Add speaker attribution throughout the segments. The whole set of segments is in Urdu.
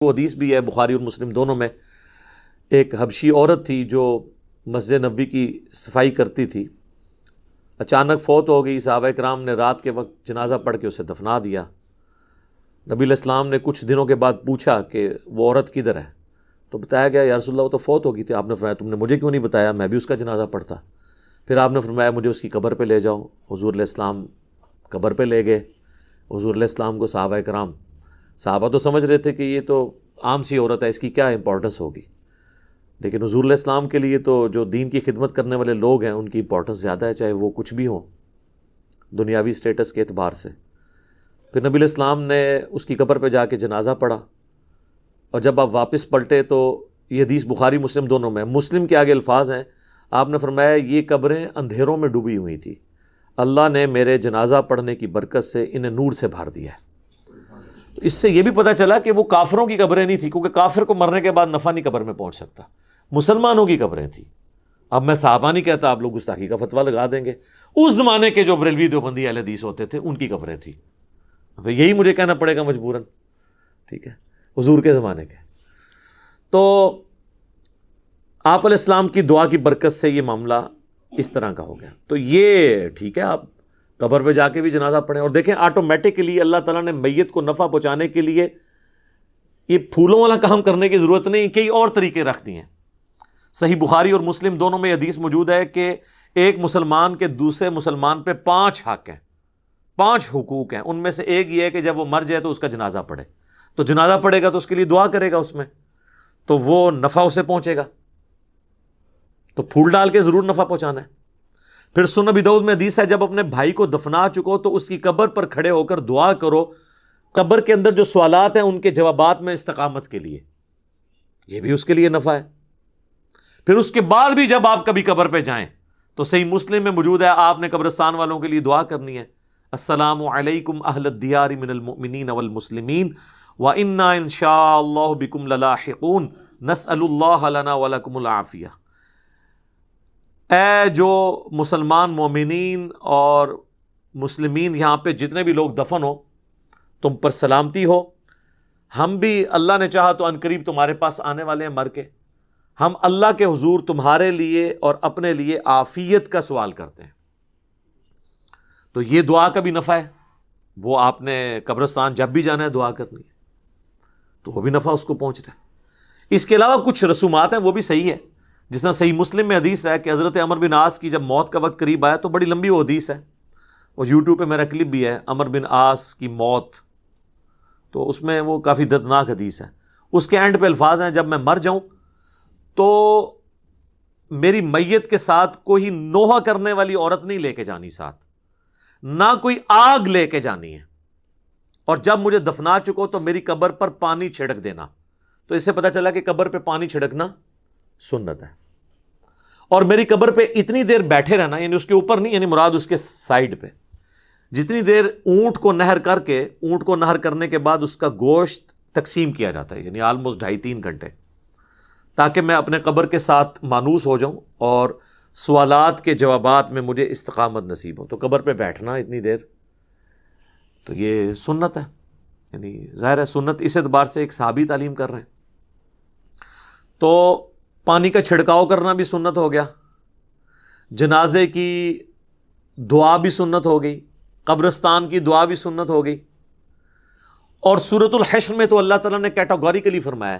Speaker 1: وہ حدیث بھی ہے بخاری اور مسلم دونوں میں، ایک حبشی عورت تھی جو مسجد نبوی کی صفائی کرتی تھی، اچانک فوت ہو گئی۔ صحابہ کرام نے رات کے وقت جنازہ پڑھ کے اسے دفنا دیا۔ نبی علیہ السلام نے کچھ دنوں کے بعد پوچھا کہ وہ عورت کدھر ہے، تو بتایا گیا یا رسول اللہ وہ تو فوت ہو گئی تھی۔ آپ نے فرمایا تم نے مجھے کیوں نہیں بتایا، میں بھی اس کا جنازہ پڑھتا۔ پھر آپ نے فرمایا مجھے اس کی قبر پہ لے جاؤ۔ حضور علیہ السلام قبر پہ لے گئے۔ حضور علیہ السلام کو صحابہ تو سمجھ رہے تھے کہ یہ تو عام سی عورت ہے، اس کی کیا امپورٹنس ہوگی، لیکن حضور علیہ السلام کے لیے تو جو دین کی خدمت کرنے والے لوگ ہیں ان کی امپورٹنس زیادہ ہے، چاہے وہ کچھ بھی ہوں دنیاوی سٹیٹس کے اعتبار سے۔ پھر نبی علیہ السلام نے اس کی قبر پہ جا کے جنازہ پڑھا، اور جب آپ واپس پلٹے تو یہ حدیث بخاری مسلم دونوں میں، مسلم کے آگے الفاظ ہیں، آپ نے فرمایا یہ قبریں اندھیروں میں ڈوبی ہوئی تھی، اللہ نے میرے جنازہ پڑھنے کی برکت سے انہیں نور سے بھر دیا ہے۔ تو اس سے یہ بھی پتہ چلا کہ وہ کافروں کی قبریں نہیں تھیں، کیونکہ کافر کو مرنے کے بعد نفع نہیں قبر میں پہنچ سکتا، مسلمانوں کی قبریں تھیں۔ اب میں صحابہ نہیں کہتا، آپ لوگ گستاخی کا فتویٰ لگا دیں گے، اس زمانے کے جو بریلوی دیوبندی اہل حدیث ہوتے تھے ان کی قبریں تھیں۔ یہی مجھے کہنا پڑے گا مجبوراً، ٹھیک ہے، حضور کے زمانے کے۔ تو آپ علیہ السلام کی دعا کی برکت سے یہ معاملہ اس طرح کا ہو گیا۔ تو یہ ٹھیک ہے، آپ قبر پہ جا کے بھی جنازہ پڑھیں، اور دیکھیں آٹومیٹکلی اللہ تعالیٰ نے میت کو نفع پہنچانے کے لیے یہ پھولوں والا کام کرنے کی ضرورت نہیں، کئی اور طریقے رکھ دیے ہیں۔ صحیح بخاری اور مسلم دونوں میں حدیث موجود ہے کہ ایک مسلمان کے دوسرے مسلمان پہ 5 حق ہیں، 5 حقوق ہیں۔ ان میں سے ایک یہ ہے کہ جب وہ مر جائے تو اس کا جنازہ پڑھے، تو جنازہ پڑھے گا تو اس کے لیے دعا کرے گا، اس میں تو وہ نفع اسے پہنچے گا، تو پھول ڈال کے ضرور نفع پہنچانا ہے۔ پھر سنن ابی داؤد میں حدیث ہے جب اپنے بھائی کو دفنا چکو تو اس کی قبر پر کھڑے ہو کر دعا کرو، قبر کے اندر جو سوالات ہیں ان کے جوابات میں استقامت کے لیے، یہ بھی اس کے لیے نفع ہے۔ پھر اس کے بعد بھی جب آپ کبھی قبر پہ جائیں تو صحیح مسلم میں موجود ہے آپ نے قبرستان والوں کے لیے دعا کرنی ہے، السلام علیکم اہل الدیار من المؤمنین والمسلمین وَإِنَّا إِن شَاءَ اللَّهُ بِكُمْ لَلَاحِقُونَ نَسْأَلُ اللَّهَ لَنَا وَلَكُمُ الْعَافِيَةَ۔ اے جو مسلمان مومنین اور مسلمین یہاں پہ جتنے بھی لوگ دفن ہو، تم پر سلامتی ہو، ہم بھی اللہ نے چاہا تو عنقریب تمہارے پاس آنے والے ہیں مر کے، ہم اللہ کے حضور تمہارے لیے اور اپنے لیے عافیت کا سوال کرتے ہیں۔ تو یہ دعا کا بھی نفع ہے، وہ آپ نے قبرستان جب بھی جانا ہے دعا کرنی ہے، تو وہ بھی نفع اس کو پہنچ رہا ہے۔ اس کے علاوہ کچھ رسومات ہیں وہ بھی صحیح ہے، جس طرح صحیح مسلم میں حدیث ہے کہ حضرت عمر بن عاص کی جب موت کا وقت قریب آیا تو بڑی لمبی وہ حدیث ہے، اور یوٹیوب پہ میرا کلپ بھی ہے عمر بن عاص کی موت، تو اس میں وہ کافی دردناک حدیث ہے۔ اس کے اینڈ پہ الفاظ ہیں جب میں مر جاؤں تو میری میت کے ساتھ کوئی نوحہ کرنے والی عورت نہیں لے کے جانی، ساتھ نہ کوئی آگ لے کے جانی ہے، اور جب مجھے دفنا چکو تو میری قبر پر پانی چھڑک دینا۔ تو اس سے پتہ چلا کہ قبر پہ پانی چھڑکنا سنت ہے، اور میری قبر پہ اتنی دیر بیٹھے رہنا، یعنی اس کے اوپر نہیں، یعنی مراد اس کے سائیڈ پہ، جتنی دیر اونٹ کو نہر کر کے، اونٹ کو نہر کرنے کے بعد اس کا گوشت تقسیم کیا جاتا ہے، یعنی آلموسٹ 2.5-3 گھنٹے، تاکہ میں اپنے قبر کے ساتھ مانوس ہو جاؤں اور سوالات کے جوابات میں مجھے استقامت نصیب ہو۔ تو قبر پہ بیٹھنا اتنی دیر تو یہ سنت ہے، یعنی ظاہر ہے سنت اس اعتبار سے ایک صحابی تعلیم کر رہے ہیں۔ تو پانی کا چھڑکاؤ کرنا بھی سنت ہو گیا، جنازے کی دعا بھی سنت ہو گئی، قبرستان کی دعا بھی سنت ہو گئی۔ اور سورۃ الحشر میں تو اللہ تعالیٰ نے کیٹاگوریکلی فرمایا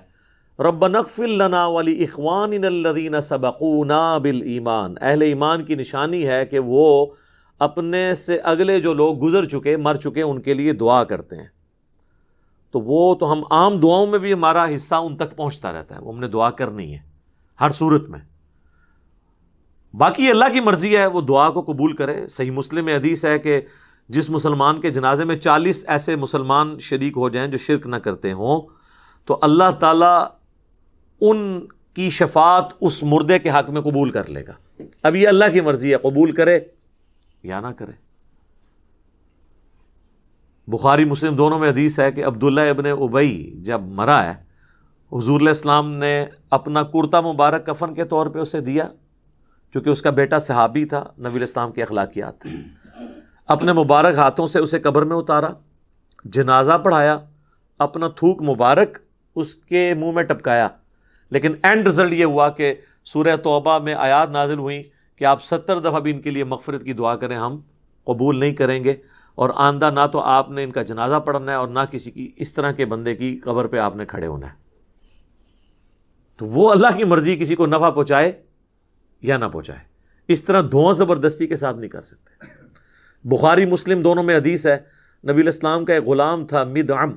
Speaker 1: ربنا اغفر لنا ولاخواننا الذین سبقونا بالایمان، اہل ایمان کی نشانی ہے کہ وہ اپنے سے اگلے جو لوگ گزر چکے، مر چکے، ان کے لیے دعا کرتے ہیں۔ تو وہ تو ہم عام دعاؤں میں بھی ہمارا حصہ ان تک پہنچتا رہتا ہے، وہ ہم نے دعا کرنی ہے ہر صورت میں۔ باقی اللہ کی مرضی ہے وہ دعا کو قبول کرے۔ صحیح مسلم میں حدیث ہے کہ جس مسلمان کے جنازے میں 40 ایسے مسلمان شریک ہو جائیں جو شرک نہ کرتے ہوں تو اللہ تعالیٰ ان کی شفاعت اس مردے کے حق میں قبول کر لے گا۔ اب یہ اللہ کی مرضی ہے، قبول کرے یا نہ کرے۔ بخاری مسلم دونوں میں حدیث ہے کہ عبداللہ ابن ابی جب مرا ہے، حضور علیہ السلام نے اپنا کرتا مبارک کفن کے طور پہ اسے دیا، چونکہ اس کا بیٹا صحابی تھا، نبی علیہ السلام کی اخلاقیات تھی۔ اپنے مبارک ہاتھوں سے اسے قبر میں اتارا، جنازہ پڑھایا، اپنا تھوک مبارک اس کے منہ میں ٹپکایا، لیکن اینڈ رزلٹ یہ ہوا کہ سورہ توبہ میں آیات نازل ہوئیں کہ آپ 70 دفعہ بھی ان کے لیے مغفرت کی دعا کریں، ہم قبول نہیں کریں گے، اور آئندہ نہ تو آپ نے ان کا جنازہ پڑھنا ہے اور نہ کسی کی اس طرح کے بندے کی قبر پہ آپ نے کھڑے ہونا ہے۔ تو وہ اللہ کی مرضی کسی کو نفع پہنچائے یا نہ پہنچائے، اس طرح دھواں زبردستی کے ساتھ نہیں کر سکتے۔ بخاری مسلم دونوں میں حدیث ہے، نبی علیہ السلام کا ایک غلام تھا مدعم،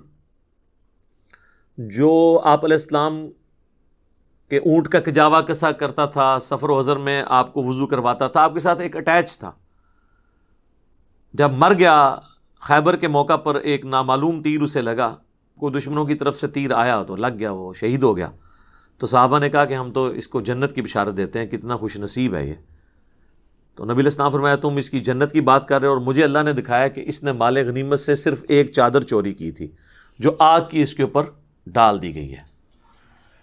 Speaker 1: جو آپ علیہ السلام کہ اونٹ کا کجاوا کسا کرتا تھا، سفر و حضر میں آپ کو وضو کرواتا تھا، آپ کے ساتھ ایک اٹیچ تھا۔ جب مر گیا خیبر کے موقع پر ایک نامعلوم تیر اسے لگا، کوئی دشمنوں کی طرف سے تیر آیا تو لگ گیا، وہ شہید ہو گیا۔ تو صحابہ نے کہا کہ ہم تو اس کو جنت کی بشارت دیتے ہیں، کتنا خوش نصیب ہے یہ۔ تو نبی علیہ السلام فرمایا تم اس کی جنت کی بات کر رہے ہو، اور مجھے اللہ نے دکھایا کہ اس نے مال غنیمت سے صرف ایک چادر چوری کی تھی جو آگ کی اس کے اوپر ڈال دی گئی ہے۔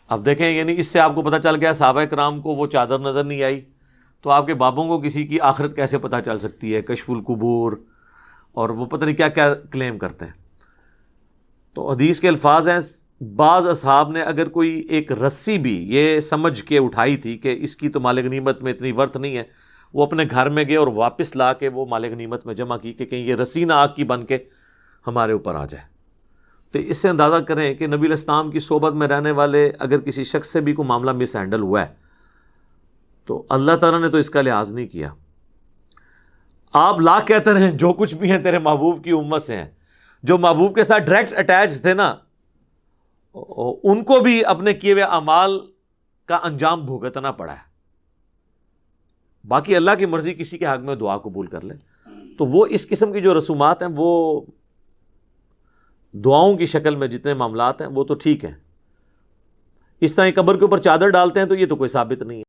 Speaker 1: اب دیکھیں، یعنی اس سے آپ کو پتہ چل گیا صحابہ کرام کو وہ چادر نظر نہیں آئی، تو آپ کے بابوں کو کسی کی آخرت کیسے پتہ چل سکتی ہے؟ کشف القبور اور وہ پتہ نہیں کیا کیا کلیم کرتے ہیں۔ تو حدیث کے الفاظ ہیں، بعض اصحاب نے اگر کوئی ایک رسی بھی یہ سمجھ کے اٹھائی تھی کہ اس کی تو مال غنیمت میں اتنی ورث نہیں ہے، وہ اپنے گھر میں گئے اور واپس لا کے وہ مال غنیمت میں جمع کی کہ کہیں یہ رسی نہ آگ کی بن کے ہمارے اوپر آ جائے۔ تو اس سے اندازہ کریں کہ نبی علیہ السلام کی صحبت میں رہنے والے اگر کسی شخص سے بھی کوئی معاملہ مس ہینڈل ہوا ہے تو اللہ تعالیٰ نے تو اس کا لحاظ نہیں کیا۔ آپ لاکھ کہتے رہیں جو کچھ بھی ہیں تیرے محبوب کی امت سے ہیں، جو محبوب کے ساتھ ڈائریکٹ اٹیچ تھے نا، ان کو بھی اپنے کیے ہوئے اعمال کا انجام بھگتنا پڑا ہے۔ باقی اللہ کی مرضی کسی کے حق میں دعا قبول کر لے، تو وہ اس قسم کی جو رسومات ہیں وہ دعاؤں کی شکل میں جتنے معاملات ہیں وہ تو ٹھیک ہیں، اس طرح قبر کے اوپر چادر ڈالتے ہیں تو یہ تو کوئی ثابت نہیں ہے۔